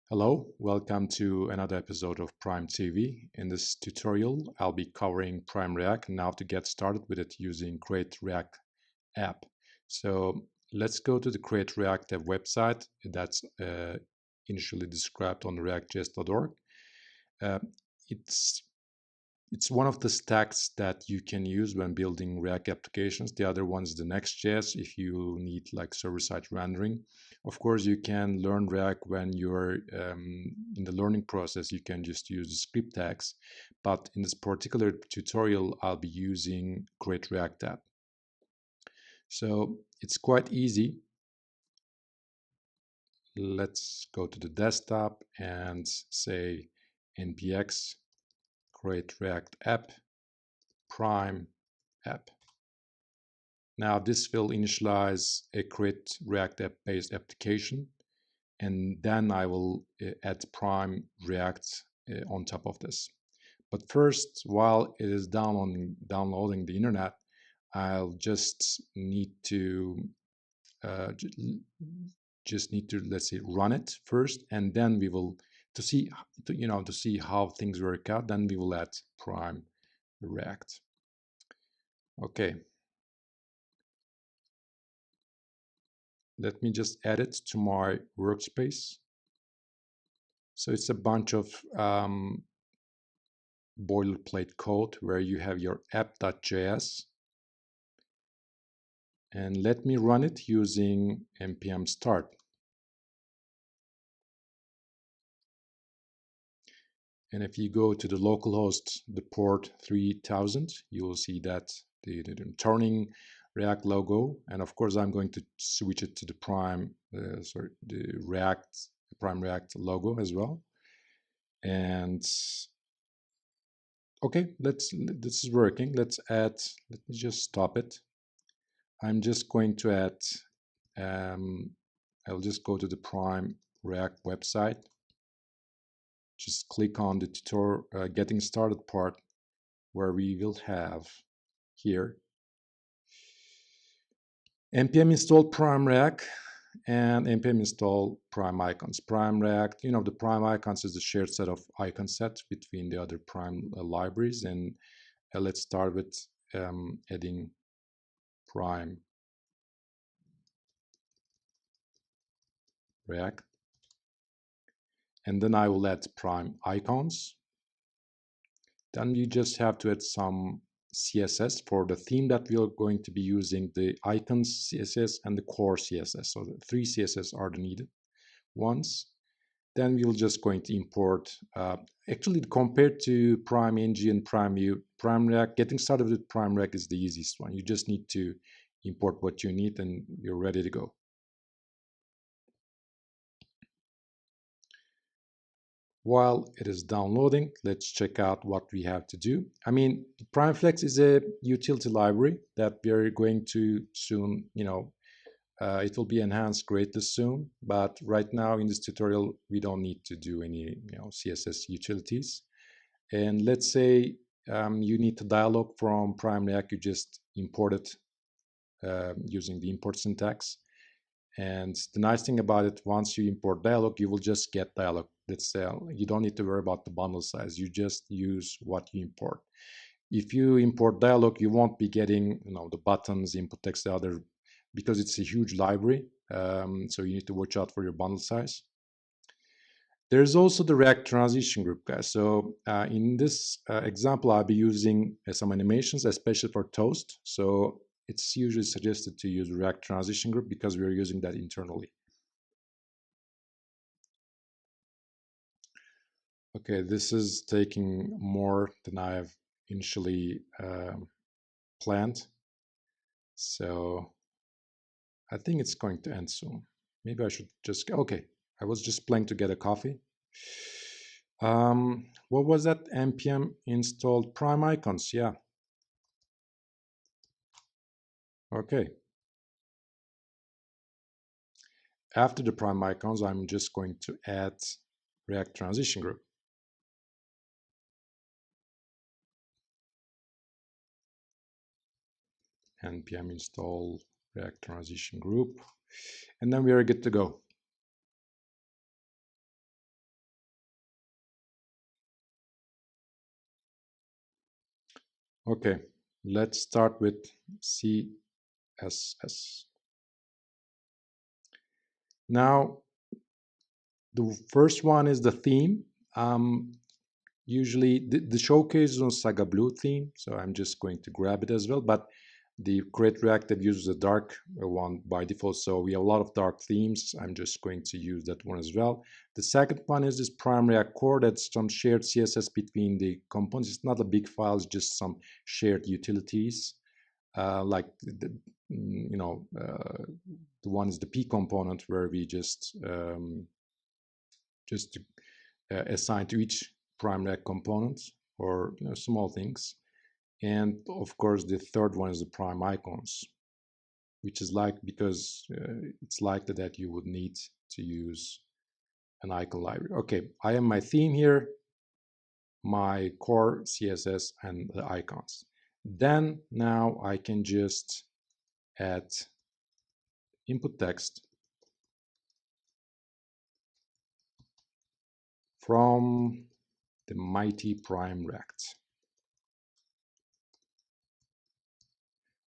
Hello, welcome to another episode of Prime TV. In this tutorial, I'll be covering PrimeReact and how to get started with it using Create React app. So let's go to the Create React app website that's initially described on reactjs.org. Uh, it's it's one of the stacks that you can use when building React applications. The other one is the Next.js if you need like server-side rendering. Of course, you can learn React when you're in the learning process. You can just use the script tags. But in this particular tutorial, I'll be using Create React app. So it's quite easy. Let's go to the desktop and say npx create React app prime app. Now this will initialize a create React app based application, and then I will add Prime React on top of this. But first, while it is downloading the internet, I'll just need to uh, let's say run it first, and then we will to see how things work out. Then we will add Prime React. Okay. Let me just add it to my workspace. So it's a bunch of boilerplate code where you have your app.js. And let me run it using npm start. And if you go to the localhost, the port 3000, you will see that the turning React logo. And of course, I'm going to switch it to the Prime React logo as well. And okay, this is working. Let me just stop it. I'm just going to add, I'll just go to the Prime React website. Just click on the tutorial, getting started part, where we will have here npm install PrimeReact and npm install prime icons. PrimeReact, the prime icons is a shared set of icon sets between the other prime libraries. And let's start with adding prime React. And then I will add prime icons. Then you just have to add some CSS for the theme that we are going to be using, the icons CSS and the core CSS. So the three CSS are the needed ones. Then we'll just going to import, actually compared to PrimeNG and PrimeView, PrimeReact, getting started with PrimeReact is the easiest one. You just need to import what you need and you're ready to go. While it is downloading, let's check out what we have to do. I mean, PrimeFlex is a utility library that we're going to soon, it will be enhanced greatly soon. But right now in this tutorial, we don't need to do any, CSS utilities. And let's say you need the dialog from PrimeReact, you just import it using the import syntax. And the nice thing about it, once you import dialog, you will just get dialog. That's you don't need to worry about the bundle size. You just use what you import. If you import dialog, you won't be getting the buttons, input text, the other, because it's a huge library. So you need to watch out for your bundle size. There's also the React transition group, guys. So in this example, I'll be using some animations, especially for Toast. So it's usually suggested to use React transition group because we're using that internally. Okay, this is taking more than I have initially planned. So I think it's going to end soon. Maybe I should just, okay, I was just planning to get a coffee. What was that? npm installed prime icons. Yeah. Okay. After the prime icons, I'm just going to add React transition group. npm install React transition group. And then we are good to go. Okay, let's start with CSS. Now, the first one is the theme. Usually, the showcase is on Saga Blue theme, so I'm just going to grab it as well. But the Create Reactive uses a dark one by default, so we have a lot of dark themes. I'm just going to use that one as well. The second one is this PrimeReact core. That's some shared CSS between the components. It's not a big file; it's just some shared utilities. Like the one is the P component where we just assign to each PrimeReact component or small things. And of course, the third one is the Prime icons, which is like because it's likely that you would need to use an icon library. Okay, I have my theme here, my core CSS, and the icons. Then now I can just add input text from the mighty PrimeReact.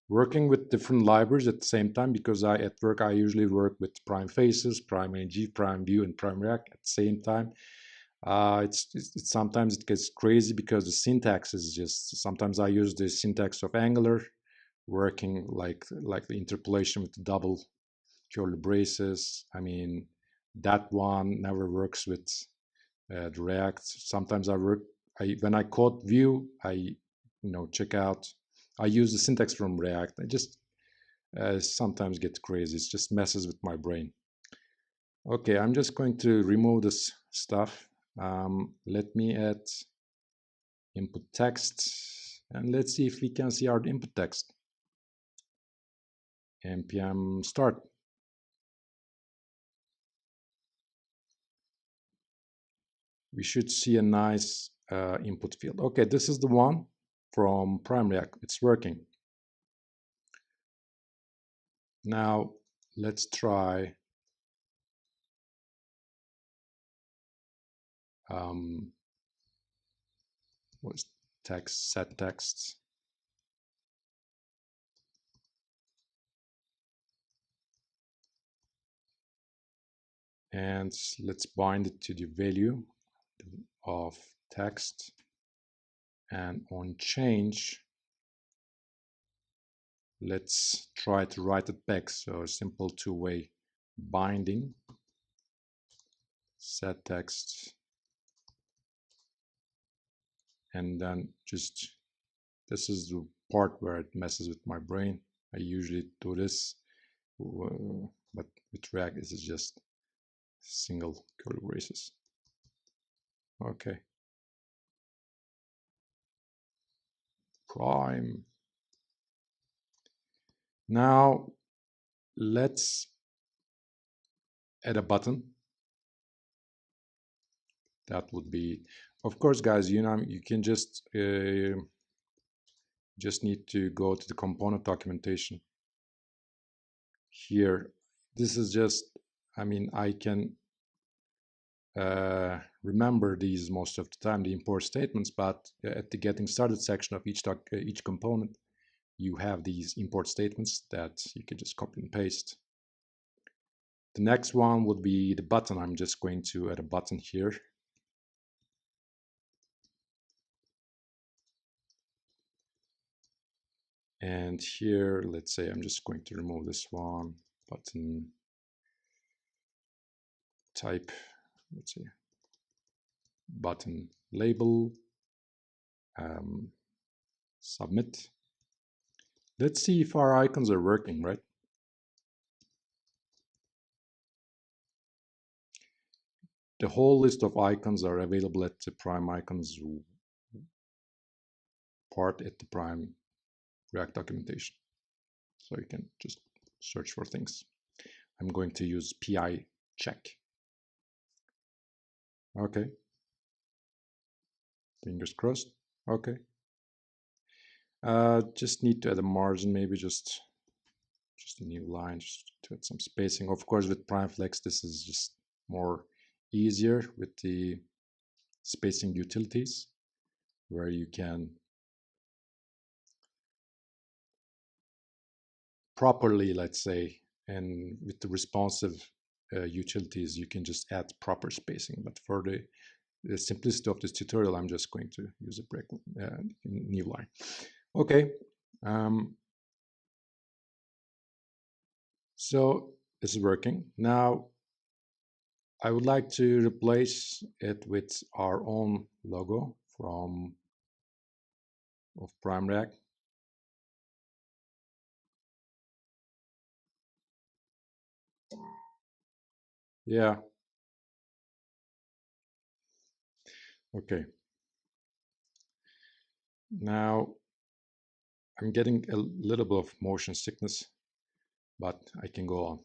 Working with different libraries at the same time, because at work I usually work with Prime Faces, Prime NG, Prime View, and PrimeReact at the same time. It's sometimes it gets crazy because the syntax is just, sometimes I use the syntax of Angular, working like the interpolation with the double curly braces. I mean, that one never works with the React. Sometimes when I code Vue, I check out. I use the syntax from React. I just sometimes get crazy. It just messes with my brain. Okay, I'm just going to remove this stuff. Let me add input text, and let's see if we can see our input text. npm start. We should see a nice input field. Okay, this is the one from PrimeReact. It's working. Now let's try what's text, set text. And let's bind it to the value of text, and on change let's try to write it back. So a simple two-way binding, set text, and then just, this is the part where it messes with my brain. I usually do this, but with React this is just single curly braces. Okay, prime. Now let's add a button. That would be, of course, guys, you can just need to go to the component documentation. Here, this is just, I mean, I can remember these most of the time, the import statements, but at the getting started section of each component, you have these import statements that you can just copy and paste. The next one would be the button. I'm just going to add a button here. And here, let's say I'm just going to remove this one, button type, let's say button label, submit. Let's see if our icons are working, right? The whole list of icons are available at the Prime Icons part at the PrimeReact documentation. So you can just search for things. I'm going to use PI check. Okay. Fingers crossed. Okay. Just need to add a margin, maybe just a new line, just to add some spacing. Of course, with PrimeFlex, this is just more easier with the spacing utilities, where you can properly, let's say, and with the responsive utilities, you can just add proper spacing. But for the simplicity of this tutorial, I'm just going to use a break new line. Okay. So it's working. Now I would like to replace it with our own logo of PrimeReact. Yeah. Okay. Now I'm getting a little bit of motion sickness, but I can go on.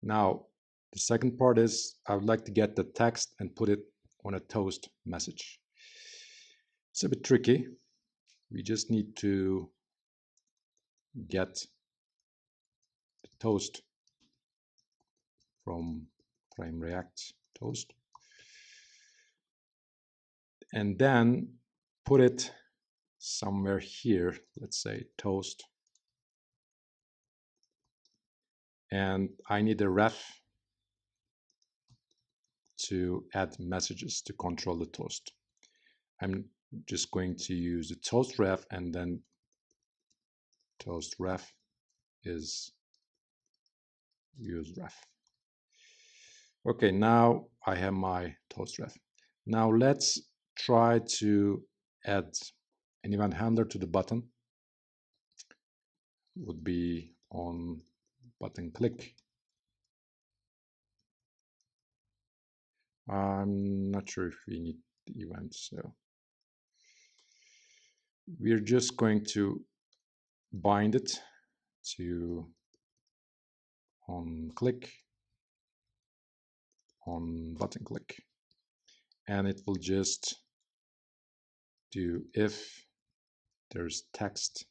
Now, the second part is I would like to get the text and put it on a toast message. It's a bit tricky. We just need to get the toast from PrimeReact toast and then put it somewhere here, let's say toast. And I need a ref to add messages to control the toast. I'm just going to use the toast ref, and then toast ref is use ref. Okay, now I have my toast ref. Now let's try to add an event handler to the button. Would be on button click. I'm not sure if we need the event, so we're just going to bind it to on click, on button click, and it will just do if there's text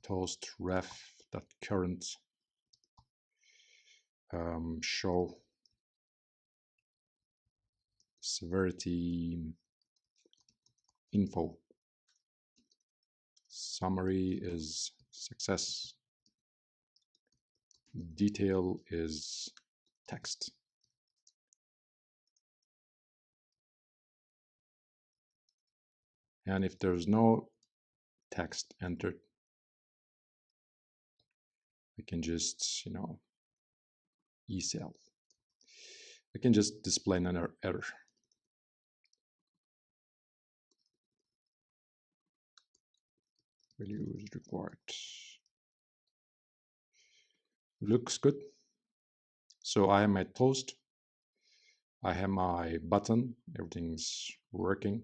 toast ref that current show severity info. Summary is success. Detail is text. And if there's no text entered, I can just, ecell. I can just display an error. Value is required. Looks good. So I have my toast. I have my button. Everything's working.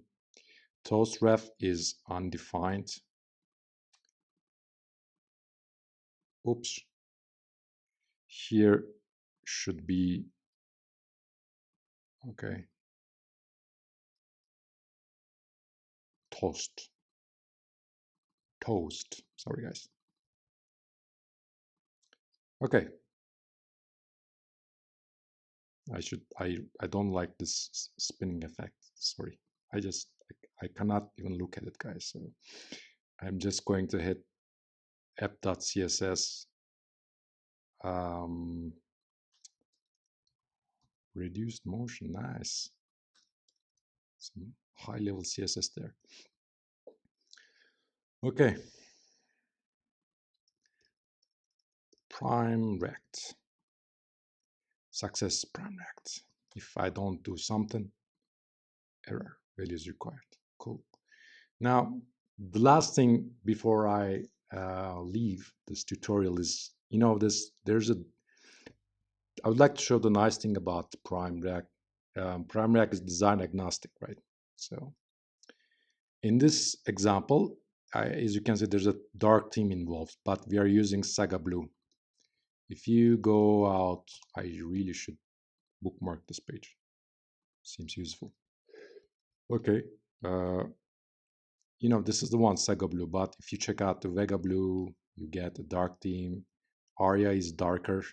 Toast ref is undefined. Oops. Here should be, okay, toast. Sorry, guys. Okay. I don't like this spinning effect. Sorry. I cannot even look at it, guys. So I'm just going to hit app.css. Reduced motion, nice. Some high level CSS there. Okay. PrimeReact. Success PrimeReact. If I don't do something, error, values required. Cool. Now, the last thing before I leave this tutorial is, I would like to show the nice thing about PrimeReact. PrimeReact is design agnostic, right? So in this example, as you can see, there's a dark theme involved, but we are using Saga Blue. If you go out, I really should bookmark this page. Seems useful. Okay. This is the one, Saga Blue, but if you check out the Vega Blue, you get a dark theme. Aria is darker.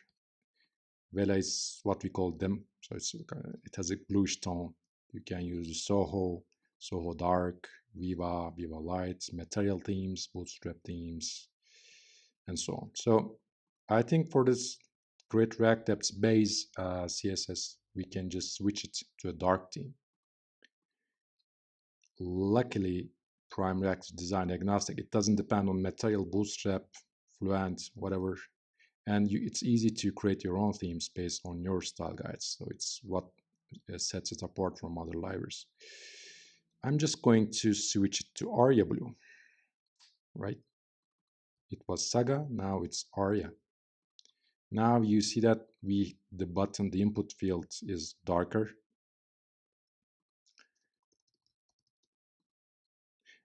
Vela is what we call dim, so it has a bluish tone. You can use Soho, Soho Dark, Viva, Viva Light, Material themes, Bootstrap themes, and so on. So I think for this great React apps base CSS, we can just switch it to a dark theme. Luckily, PrimeReact is design agnostic. It doesn't depend on Material, Bootstrap, Fluent, whatever. And it's easy to create your own themes based on your style guides. So it's what sets it apart from other libraries. I'm just going to switch it to Aria Blue, right? It was Saga, now it's Aria. Now you see that the button, the input field is darker.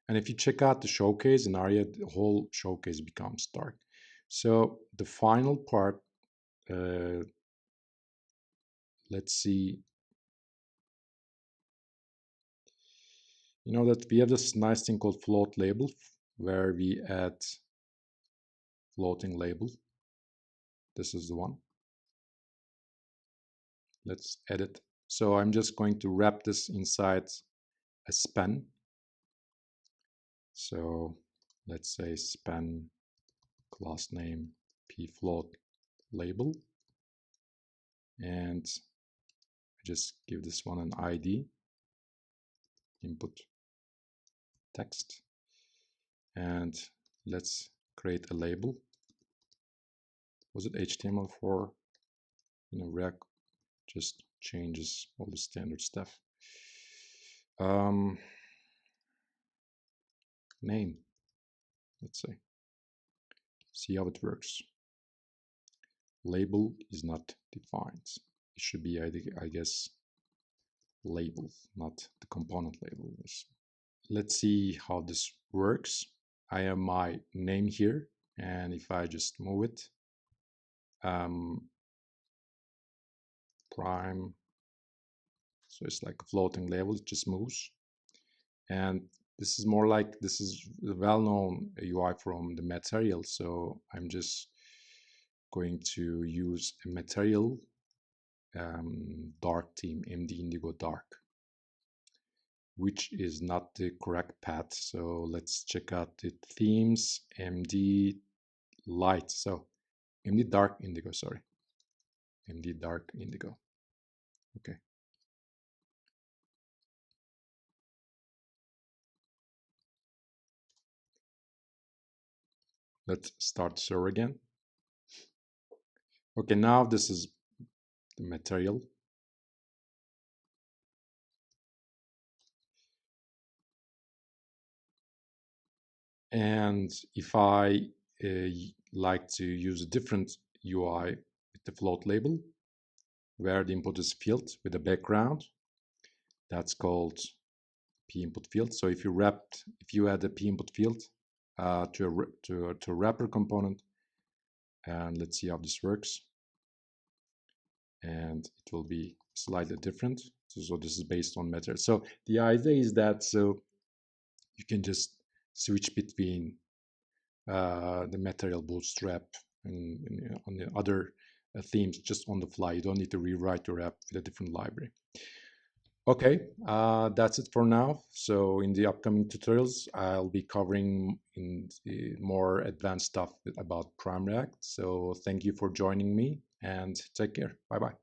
And if you check out the showcase in Aria, the whole showcase becomes dark. So the final part, let's see. You know that we have this nice thing called float label, where we add floating label. This is the one. Let's edit. So I'm just going to wrap this inside a span. So let's say span class name pfloat label, and just give this one an ID, input text, and let's create a label. Was it HTML4? React just changes all the standard stuff. Name, let's say. See how it works. Label is not defined. It should be, I guess, label, not the component label. Let's see how this works. I have my name here, and if I just move it, prime, so it's like a floating label, it just moves. And this is more like, this is the well-known UI from the material, so I'm just going to use a material dark theme, MD Indigo Dark, which is not the correct path. So let's check out the themes, MD Light, so MD Dark Indigo, sorry, MD Dark Indigo. Okay. Let's start server again. Okay, now this is the material. And if I like to use a different UI with the float label, where the input is filled with a background, that's called p input field. So if you add a p input field to a wrapper component, and let's see how this works, and it will be slightly different. So this is based on method. So the idea is that so you can just switch between the material, bootstrap, and on the other themes just on the fly. You don't need to rewrite your app with a different library. Okay, that's it for now. So in the upcoming tutorials, I'll be covering in the more advanced stuff about PrimeReact. So thank you for joining me, and take care. Bye bye.